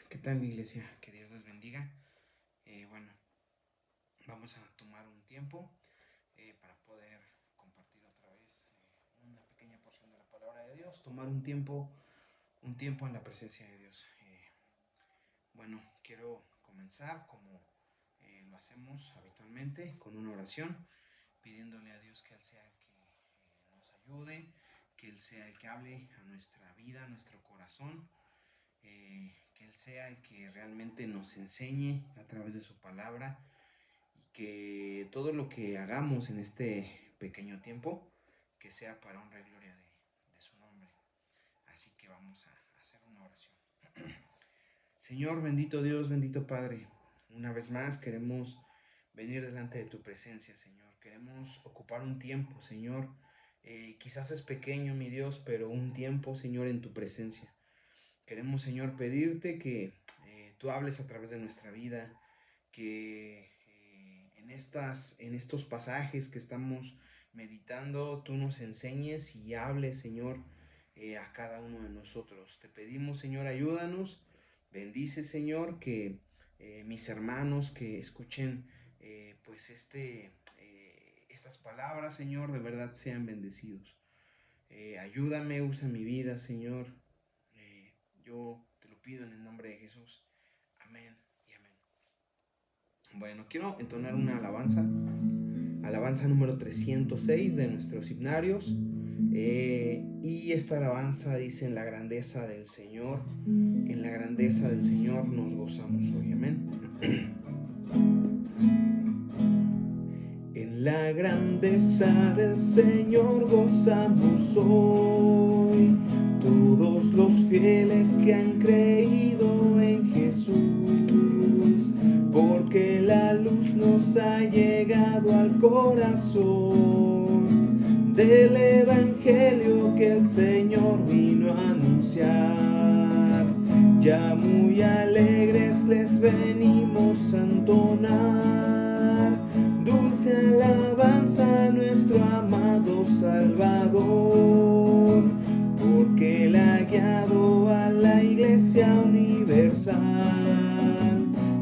¿Qué tal, iglesia? Que Dios les bendiga. Bueno, vamos a tomar un tiempo para poder compartir otra vez una pequeña porción de la palabra de Dios, tomar un tiempo en la presencia de Dios. Bueno, quiero comenzar como lo hacemos habitualmente con una oración, pidiéndole a Dios que Él sea el que nos ayude, que Él sea el que hable a nuestra vida, a nuestro corazón. Que Él sea el que realmente nos enseñe a través de su palabra y que todo lo que hagamos en este pequeño tiempo, que sea para honra y gloria de su nombre. Así que vamos a hacer una oración. Señor, bendito Dios, bendito Padre, una vez más queremos venir delante de tu presencia, Señor. Queremos ocupar un tiempo, Señor. Quizás es pequeño, mi Dios, pero un tiempo, Señor, en tu presencia. Queremos, Señor, pedirte que tú hables a través de nuestra vida, que en estos pasajes que estamos meditando, tú nos enseñes y hables, Señor, a cada uno de nosotros. Te pedimos, Señor, ayúdanos. Bendice, Señor, que mis hermanos que escuchen pues estas palabras, Señor, de verdad sean bendecidos. Ayúdame, usa mi vida, Señor. Yo te lo pido en el nombre de Jesús. Amén y amén. Bueno, quiero entonar una alabanza. Alabanza número 306 de nuestros himnarios. Y esta alabanza dice: en la grandeza del Señor, en la grandeza del Señor nos gozamos hoy. Amén. En la grandeza del Señor gozamos hoy, todos los fieles que han creído en Jesús, porque la luz nos ha llegado al corazón del Evangelio que el Señor vino a anunciar. Ya muy alegres les venimos a entonar dulce alabanza a nuestro amado Salvador, porque Él ha guiado a la Iglesia universal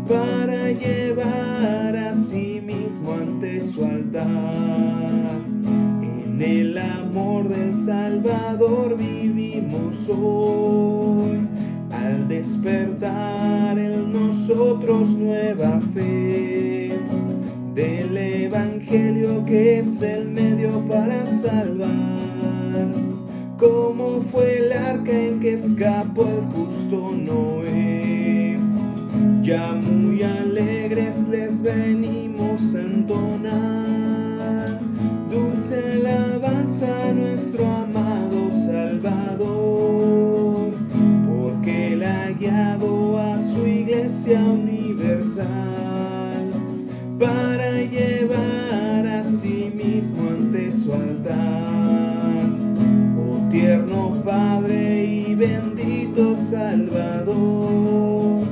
para llevar a sí mismo ante su altar. En el amor del Salvador vivimos hoy, al despertar en nosotros nueva fe del Evangelio que es el medio para salvar, como fue el arca en que escapó el justo Noé. Ya muy alegres les venimos a entonar dulce alabanza a nuestro amado Salvador, porque Él ha guiado a su Iglesia universal para llevar a sí mismo ante su altar. Oh tierno Padre y bendito Salvador,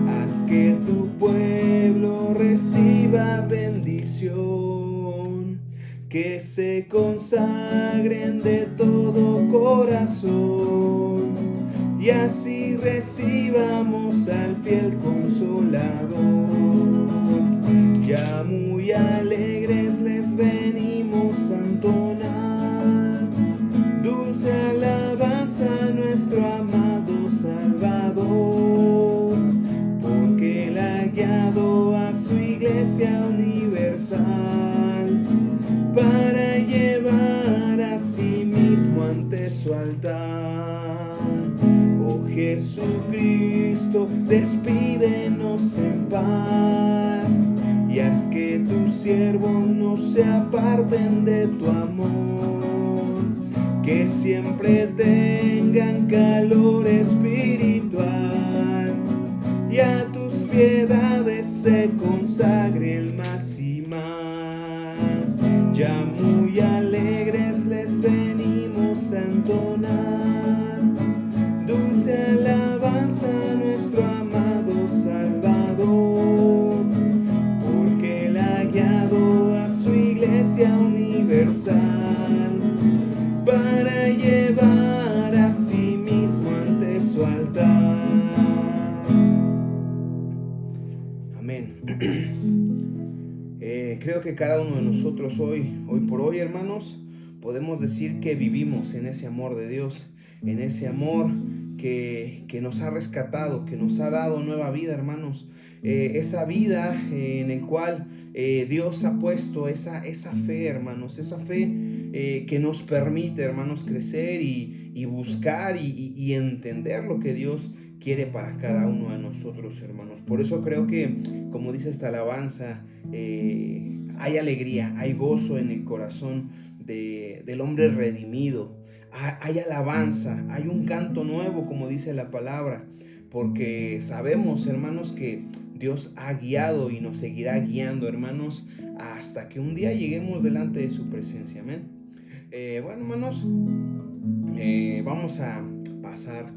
haz que tu pueblo reciba bendición, que se consagren de todo corazón y así recibamos al fiel Consolador. Ya muy alegres les venimos a entonar dulce alabanza a nuestro amado Salvador, porque Él ha guiado a su Iglesia universal para llevar a sí mismo ante su altar. Oh Jesucristo, despídenos en paz y haz que tus siervos no se aparten de tu amor, que siempre tengan calor espiritual y a tus piedades se consagren más y más. Ya muy alegres les venimos a entonar dulce alabanza a nuestro amado Salvador, porque Él ha guiado a su Iglesia universal para llevar a sí creo que cada uno de nosotros hoy por hoy, hermanos, podemos decir que vivimos en ese amor de Dios, en ese amor que nos ha rescatado, que nos ha dado nueva vida, hermanos. Esa vida en el cual Dios ha puesto esa fe, hermanos, esa fe que nos permite, hermanos, crecer y buscar y entender lo que Dios quiere para cada uno de nosotros, hermanos. Por eso creo que, como dice esta alabanza, hay alegría, hay gozo en el corazón del hombre redimido. Hay alabanza, hay un canto nuevo, como dice la palabra, porque sabemos, hermanos, que Dios ha guiado y nos seguirá guiando, hermanos, hasta que un día lleguemos delante de su presencia. Amén. Bueno, hermanos, vamos a pasar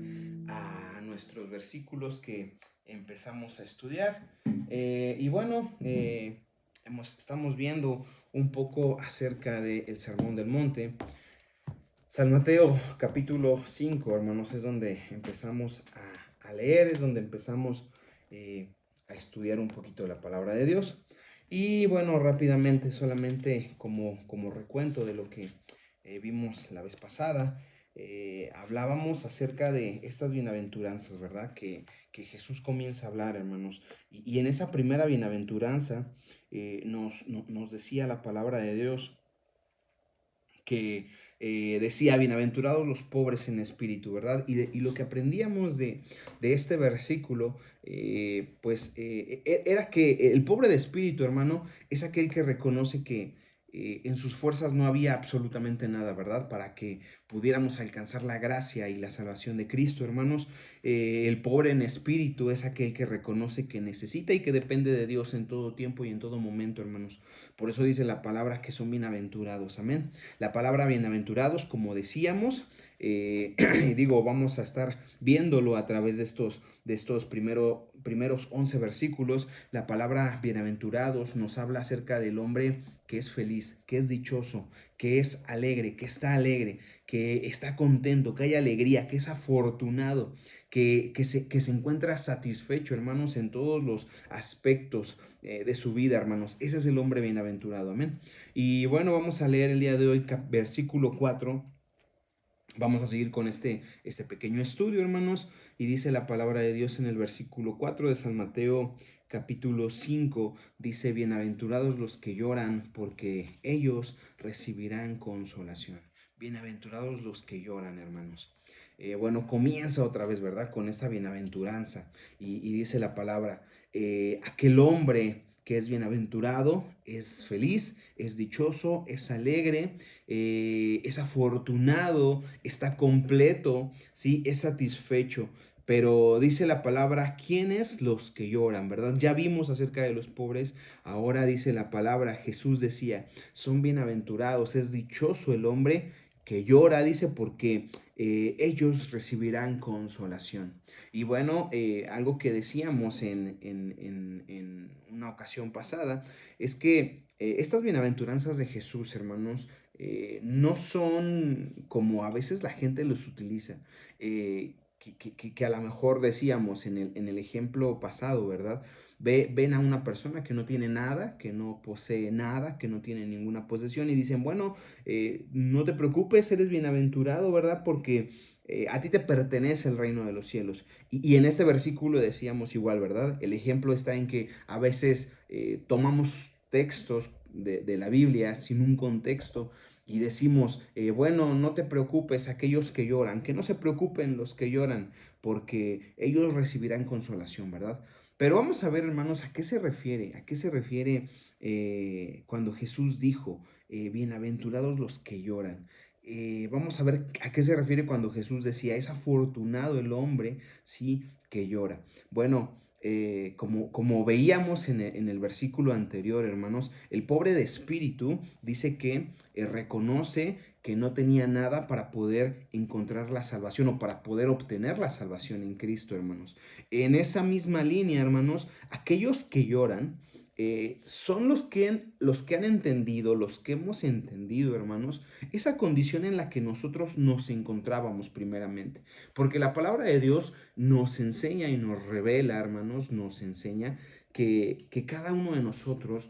a nuestros versículos que empezamos a estudiar. Y bueno, estamos viendo un poco acerca del Sermón del Monte. San Mateo capítulo 5, hermanos, es donde empezamos a leer, es donde empezamos a estudiar un poquito la palabra de Dios. Y bueno, rápidamente, solamente como recuento de lo que vimos la vez pasada, hablábamos acerca de estas bienaventuranzas, ¿verdad? Que Jesús comienza a hablar, hermanos. Y en esa primera bienaventuranza nos decía la palabra de Dios que decía, bienaventurados los pobres en espíritu, ¿verdad? Y lo que aprendíamos de este versículo, era que el pobre de espíritu, hermano, es aquel que reconoce que en sus fuerzas no había absolutamente nada, ¿verdad? Para que pudiéramos alcanzar la gracia y la salvación de Cristo, hermanos. El pobre en espíritu es aquel que reconoce que necesita y que depende de Dios en todo tiempo y en todo momento, hermanos. Por eso dice la palabra que son bienaventurados, amén. La palabra bienaventurados, como decíamos, vamos a estar viéndolo a través de estos primeros 11 versículos. La palabra bienaventurados nos habla acerca del hombre que es feliz, que es dichoso, que es alegre, que está contento, que hay alegría, que es afortunado, que se encuentra satisfecho, hermanos, en todos los aspectos de su vida, hermanos. Ese es el hombre bienaventurado, amén. Y bueno, vamos a leer el día de hoy versículo 4. Vamos a seguir con este pequeño estudio, hermanos, y dice la palabra de Dios en el versículo 4 de San Mateo capítulo 5, dice, bienaventurados los que lloran, porque ellos recibirán consolación. Bienaventurados los que lloran, hermanos. Bueno, comienza otra vez, ¿verdad? Con esta bienaventuranza, y dice la palabra, aquel hombre que es bienaventurado, es feliz, es dichoso, es alegre, es afortunado, está completo, ¿sí? Es satisfecho. Pero dice la palabra, ¿quiénes? Los que lloran, ¿verdad? Ya vimos acerca de los pobres, ahora dice la palabra, Jesús decía, son bienaventurados, es dichoso el hombre que llora, dice, porque ellos recibirán consolación. Y bueno, algo que decíamos en una ocasión pasada es que estas bienaventuranzas de Jesús, hermanos, no son como a veces la gente los utiliza. Que a lo mejor decíamos en el ejemplo pasado, ¿verdad? Ven a una persona que no tiene nada, que no posee nada, que no tiene ninguna posesión y dicen, bueno, no te preocupes, eres bienaventurado, ¿verdad? Porque a ti te pertenece el reino de los cielos. Y en este versículo decíamos igual, ¿verdad? El ejemplo está en que a veces tomamos textos de la Biblia sin un contexto y decimos, bueno, no te preocupes aquellos que lloran, que no se preocupen los que lloran, porque ellos recibirán consolación, ¿verdad? Pero vamos a ver, hermanos, a qué se refiere cuando Jesús dijo, bienaventurados los que lloran. Vamos a ver a qué se refiere cuando Jesús decía, es afortunado el hombre, sí, que llora. Bueno, como veíamos en el versículo anterior, hermanos, el pobre de espíritu dice que reconoce que no tenía nada para poder encontrar la salvación o para poder obtener la salvación en Cristo, hermanos. En esa misma línea, hermanos, aquellos que lloran son los que han entendido, los que hemos entendido, hermanos, esa condición en la que nosotros nos encontrábamos primeramente. Porque la palabra de Dios nos enseña y nos revela, hermanos, nos enseña que cada uno de nosotros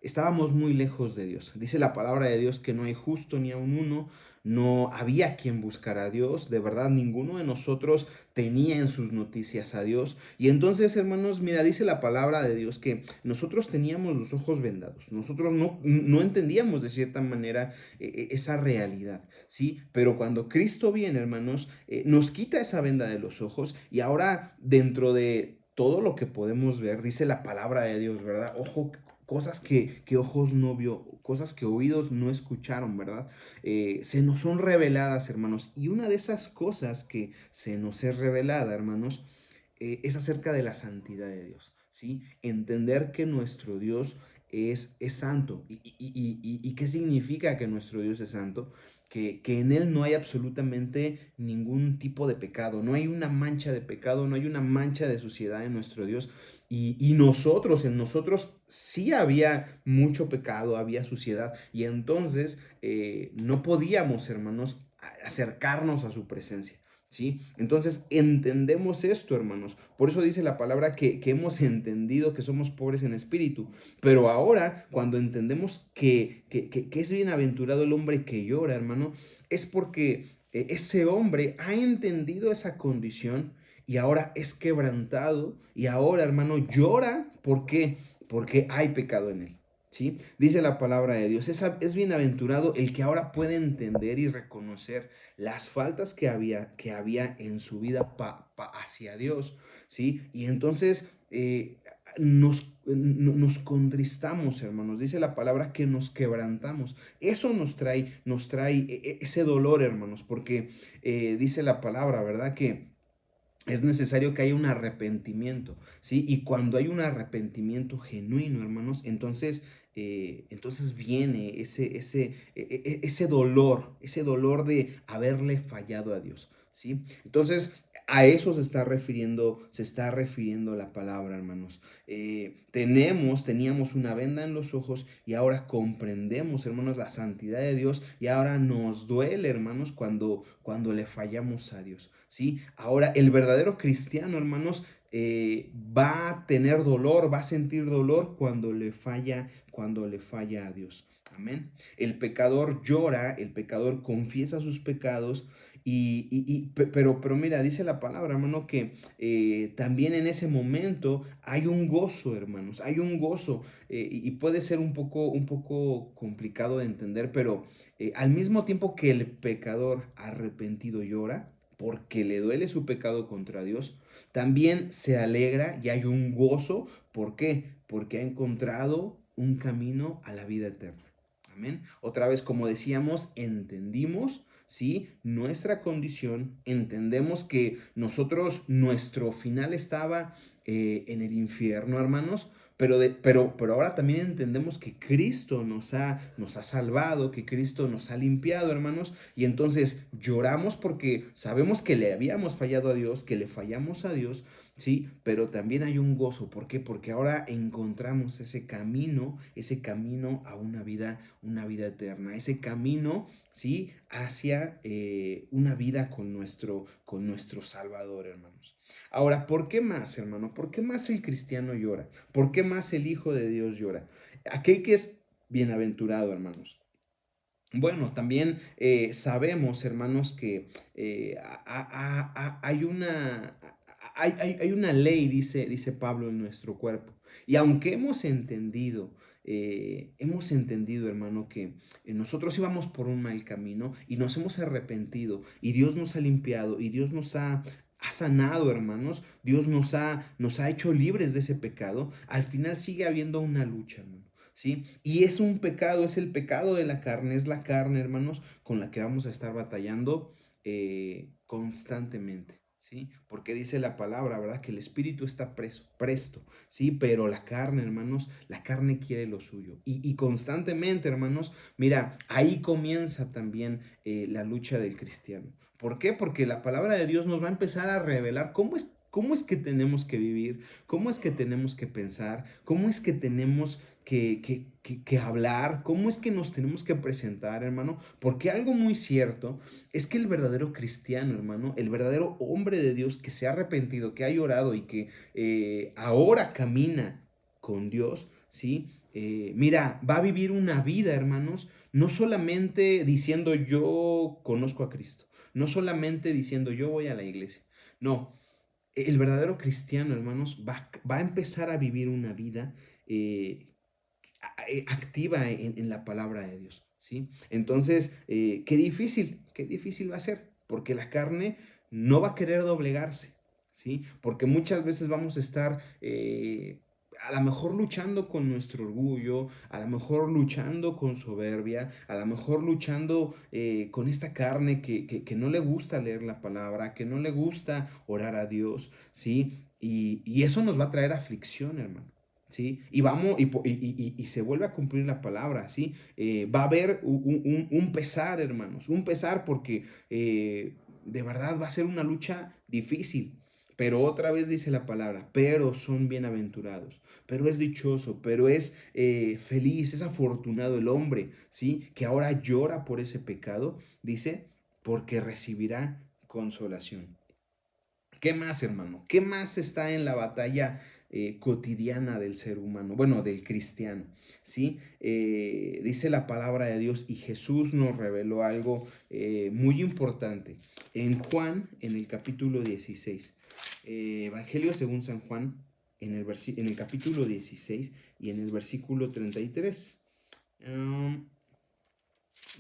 estábamos muy lejos de Dios. Dice la palabra de Dios que no hay justo ni aun uno, no había quien buscara a Dios, de verdad ninguno de nosotros tenía en sus noticias a Dios. Y entonces, hermanos, mira, dice la palabra de Dios que nosotros teníamos los ojos vendados, nosotros no entendíamos de cierta manera esa realidad, ¿sí? Pero cuando Cristo viene, hermanos, nos quita esa venda de los ojos y ahora dentro de todo lo que podemos ver, dice la palabra de Dios, ¿verdad? Ojo, cosas que ojos no vio, cosas que oídos no escucharon, ¿verdad? Se nos son reveladas, hermanos. Y una de esas cosas que se nos es revelada, hermanos, es acerca de la santidad de Dios, ¿sí? Entender que nuestro Dios es santo. ¿Y qué significa que nuestro Dios es santo? Que en Él no hay absolutamente ningún tipo de pecado, no hay una mancha de pecado, no hay una mancha de suciedad en nuestro Dios. Y nosotros, en nosotros sí había mucho pecado, había suciedad. Y entonces no podíamos, hermanos, acercarnos a su presencia. ¿Sí? Entonces entendemos esto, hermanos. Por eso dice la palabra que hemos entendido que somos pobres en espíritu. Pero ahora, cuando entendemos que es bienaventurado el hombre que llora, hermano, es porque ese hombre ha entendido esa condición y ahora es quebrantado y ahora, hermano, llora. ¿Por qué? Porque hay pecado en él. ¿Sí? Dice la palabra de Dios, es bienaventurado el que ahora puede entender y reconocer las faltas que había en su vida hacia Dios, ¿sí? Y entonces nos contristamos, hermanos. Dice la palabra que nos quebrantamos. Eso nos trae ese dolor, hermanos, porque dice la palabra, ¿verdad? Que es necesario que haya un arrepentimiento, ¿sí? Y cuando hay un arrepentimiento genuino, hermanos, entonces viene ese dolor de haberle fallado a Dios, ¿sí? Entonces, a eso se está refiriendo la palabra, hermanos. Teníamos una venda en los ojos y ahora comprendemos, hermanos, la santidad de Dios y ahora nos duele, hermanos, cuando le fallamos a Dios, ¿sí? Ahora, el verdadero cristiano, hermanos, va a tener dolor, va a sentir dolor cuando le falla a Dios. Amén. El pecador llora, el pecador confiesa sus pecados pero mira, dice la palabra, hermano, que también en ese momento hay un gozo, hermanos, hay un gozo y puede ser un poco complicado de entender, pero al mismo tiempo que el pecador arrepentido llora, porque le duele su pecado contra Dios, también se alegra y hay un gozo. ¿Por qué? Porque ha encontrado un camino a la vida eterna. Amén. Otra vez, como decíamos, entendimos, ¿sí? Nuestra condición, entendemos que nuestro final estaba en el infierno, hermanos, pero ahora también entendemos que Cristo nos ha salvado, que Cristo nos ha limpiado, hermanos, y entonces lloramos porque sabemos que le habíamos fallado a Dios, que le fallamos a Dios, ¿sí? Pero también hay un gozo. ¿Por qué? Porque ahora encontramos ese camino a una vida eterna, ese camino, ¿sí? Hacia una vida con nuestro Salvador, hermanos. Ahora, ¿por qué más, hermano? ¿Por qué más el cristiano llora? ¿Por qué más el Hijo de Dios llora? Aquel que es bienaventurado, hermanos. Bueno, también sabemos, hermanos, que hay una ley, dice Pablo, en nuestro cuerpo. Y aunque hemos entendido, hermano, que nosotros íbamos por un mal camino y nos hemos arrepentido y Dios nos ha limpiado y Dios nos ha sanado, hermanos, Dios nos ha hecho libres de ese pecado, al final sigue habiendo una lucha, hermano. ¿Sí? Y es un pecado, es el pecado de la carne, es la carne, hermanos, con la que vamos a estar batallando constantemente, ¿sí? Porque dice la palabra, ¿verdad? Que el espíritu está presto, ¿sí? Pero la carne, hermanos, la carne quiere lo suyo. Y constantemente, hermanos, mira, ahí comienza también la lucha del cristiano. ¿Por qué? Porque la palabra de Dios nos va a empezar a revelar cómo es que tenemos que vivir, cómo es que tenemos que pensar, cómo es que tenemos que hablar, cómo es que nos tenemos que presentar, hermano, porque algo muy cierto es que el verdadero cristiano, hermano, el verdadero hombre de Dios que se ha arrepentido, que ha llorado y que ahora camina con Dios, ¿sí? mira, va a vivir una vida, hermanos, no solamente diciendo yo conozco a Cristo, no solamente diciendo yo voy a la iglesia, no, el verdadero cristiano, hermanos, va a empezar a vivir una vida eh, activa en la palabra de Dios, ¿sí? Entonces, qué difícil va a ser, porque la carne no va a querer doblegarse, ¿sí? Porque muchas veces vamos a estar a lo mejor luchando con nuestro orgullo, a lo mejor luchando con soberbia, a lo mejor luchando con esta carne que no le gusta leer la palabra, que no le gusta orar a Dios, ¿sí? Y eso nos va a traer aflicción, hermano. ¿Sí? Y vamos, y se vuelve a cumplir la palabra, ¿sí? Va a haber un pesar, hermanos, un pesar porque de verdad va a ser una lucha difícil. Pero otra vez dice la palabra, pero son bienaventurados, pero es dichoso, pero es feliz, es afortunado el hombre, ¿sí? Que ahora llora por ese pecado, dice, porque recibirá consolación. ¿Qué más, hermano? ¿Qué más está en la batalla cotidiana del ser humano? Bueno, del cristiano, ¿sí? Dice la palabra de Dios y Jesús nos reveló algo muy importante. En Juan, en el capítulo 16, Evangelio según San Juan, en el capítulo 16 y en el versículo 33.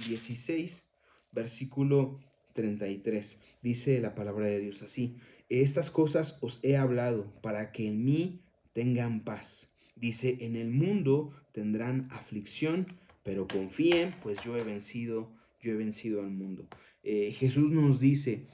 16, versículo 33. Dice la palabra de Dios así: estas cosas os he hablado para que en mí tengan paz. Dice, en el mundo tendrán aflicción, pero confíen, pues yo he vencido al mundo. Jesús nos dice,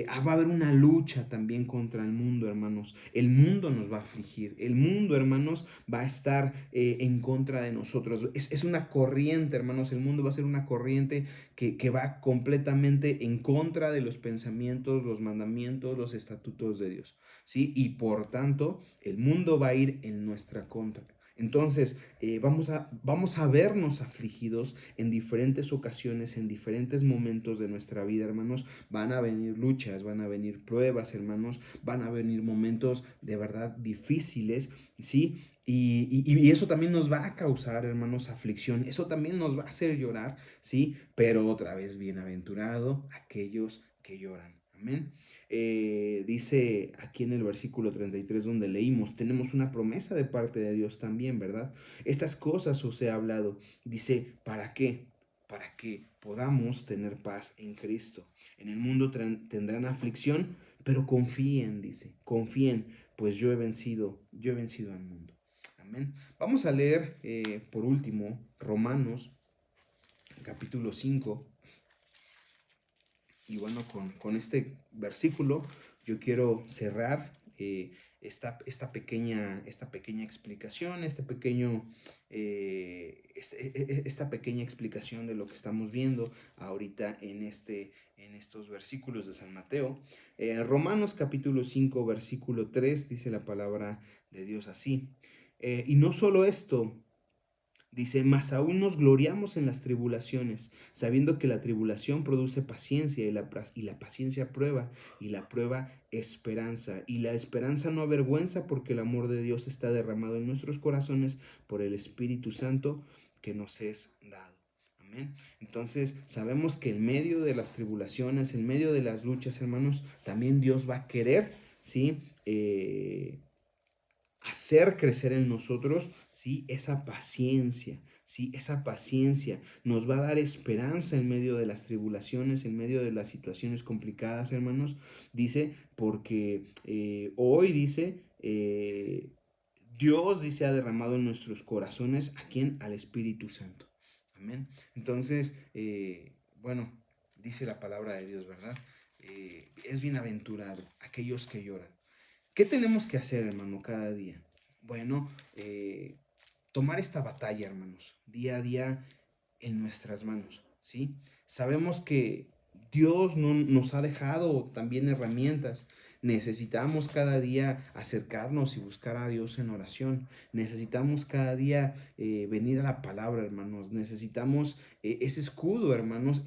va a haber una lucha también contra el mundo, hermanos. El mundo nos va a afligir. El mundo, hermanos, va a estar en contra de nosotros. Es una corriente, hermanos. El mundo va a ser una corriente que va completamente en contra de los pensamientos, los mandamientos, los estatutos de Dios, ¿sí? Y por tanto, el mundo va a ir en nuestra contra. Entonces, vamos a vernos afligidos en diferentes ocasiones, en diferentes momentos de nuestra vida, hermanos. Van a venir luchas, van a venir pruebas, hermanos. Van a venir momentos de verdad difíciles, ¿sí? Y eso también nos va a causar, hermanos, aflicción. Eso también nos va a hacer llorar, ¿sí? Pero otra vez, bienaventurado aquellos que lloran. Amén. Dice aquí en el versículo 33 donde leímos, tenemos una promesa de parte de Dios también, ¿verdad? Estas cosas os he hablado. Dice, ¿para qué? Para que podamos tener paz en Cristo. En el mundo tendrán aflicción, pero confíen, dice, confíen, pues yo he vencido al mundo. Amén. Vamos a leer por último Romanos capítulo 5. Y bueno, con este versículo yo quiero cerrar esta pequeña explicación, esta pequeña explicación de lo que estamos viendo ahorita en estos versículos de San Mateo. Romanos capítulo 5, versículo 3 dice la palabra de Dios así. Y no solo esto, dice, mas aún nos gloriamos en las tribulaciones, sabiendo que la tribulación produce paciencia y la paciencia prueba y la prueba esperanza. Y la esperanza no avergüenza porque el amor de Dios está derramado en nuestros corazones por el Espíritu Santo que nos es dado. Amén. Entonces sabemos que en medio de las tribulaciones, en medio de las luchas, hermanos, también Dios va a querer, ¿sí? Hacer crecer en nosotros, ¿sí? Esa paciencia, ¿sí? Esa paciencia nos va a dar esperanza en medio de las tribulaciones, en medio de las situaciones complicadas, hermanos. Dice, porque hoy dice, Dios, dice, ha derramado en nuestros corazones, ¿a quién? Al Espíritu Santo. Amén. Entonces, bueno, dice la palabra de Dios, ¿verdad? Es bienaventurado aquellos que lloran. ¿Qué tenemos que hacer, hermano, cada día? Bueno, tomar esta batalla, hermanos, día a día en nuestras manos, ¿sí? Sabemos que Dios no, nos ha dejado también herramientas. Necesitamos cada día acercarnos y buscar a Dios en oración. Necesitamos cada día venir a la palabra, hermanos. Necesitamos ese escudo, hermanos,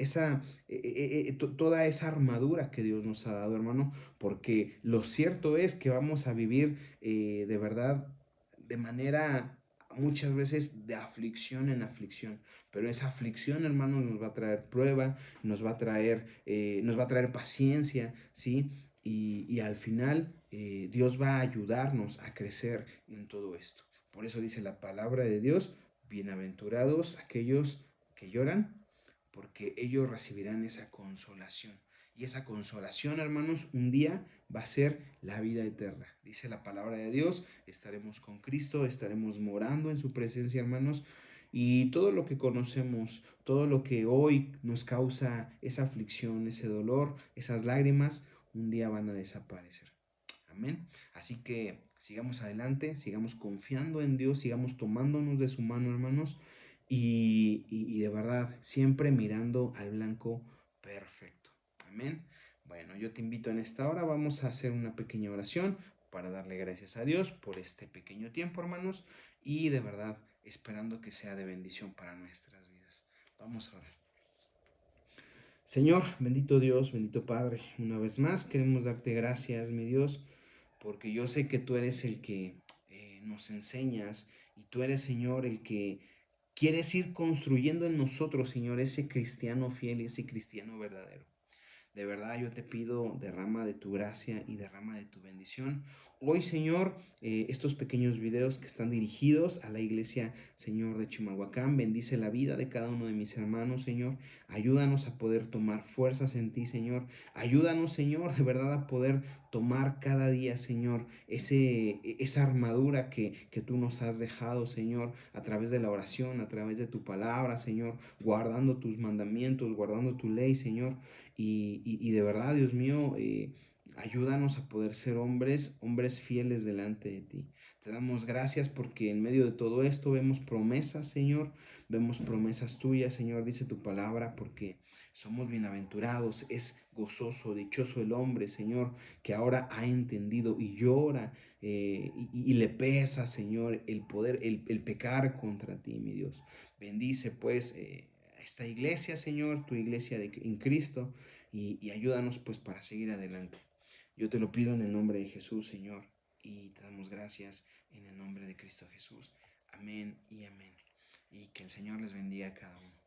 toda esa armadura que Dios nos ha dado, hermano, porque lo cierto es que vamos a vivir de verdad de manera muchas veces de aflicción en aflicción, pero esa aflicción, hermanos, nos va a traer prueba, nos va a traer paciencia, ¿sí? Y al final Dios va a ayudarnos a crecer en todo esto. Por eso dice la palabra de Dios, bienaventurados aquellos que lloran, porque ellos recibirán esa consolación. Y esa consolación, hermanos, un día va a ser la vida eterna. Dice la palabra de Dios, estaremos con Cristo, estaremos morando en su presencia, hermanos. Y todo lo que conocemos, todo lo que hoy nos causa esa aflicción, ese dolor, esas lágrimas, un día van a desaparecer. Amén. Así que sigamos adelante, sigamos confiando en Dios, sigamos tomándonos de su mano, hermanos. Y de verdad, siempre mirando al blanco perfecto. Amén. Bueno, yo te invito en esta hora, vamos a hacer una pequeña oración para darle gracias a Dios por este pequeño tiempo, hermanos, y de verdad esperando que sea de bendición para nuestras vidas. Vamos a orar. Señor, bendito Dios, bendito Padre, una vez más queremos darte gracias, mi Dios, porque yo sé que tú eres el que nos enseñas y tú eres, Señor, el que quieres ir construyendo en nosotros, Señor, ese cristiano fiel y ese cristiano verdadero. De verdad yo te pido, derrama de tu gracia y derrama de tu bendición. Hoy, Señor, estos pequeños videos que están dirigidos a la iglesia, Señor, de Chimalhuacán, bendice la vida de cada uno de mis hermanos, Señor. Ayúdanos a poder tomar fuerzas en ti, Señor. Ayúdanos, Señor, de verdad a poder tomar cada día, Señor, esa armadura que tú nos has dejado, Señor, a través de la oración, a través de tu palabra, Señor, guardando tus mandamientos, guardando tu ley, Señor. Y de verdad, Dios mío, ayúdanos a poder ser hombres, hombres fieles delante de ti. Te damos gracias porque en medio de todo esto vemos promesas, Señor, vemos promesas tuyas, Señor, dice tu palabra, porque somos bienaventurados, es gozoso, dichoso el hombre, Señor, que ahora ha entendido y llora y le pesa, Señor, el poder, el pecar contra ti, mi Dios. Bendice pues esta iglesia, Señor, tu iglesia en Cristo, y ayúdanos pues para seguir adelante. Yo te lo pido en el nombre de Jesús, Señor, y te damos gracias en el nombre de Cristo Jesús. Amén y amén. Y que el Señor les bendiga a cada uno.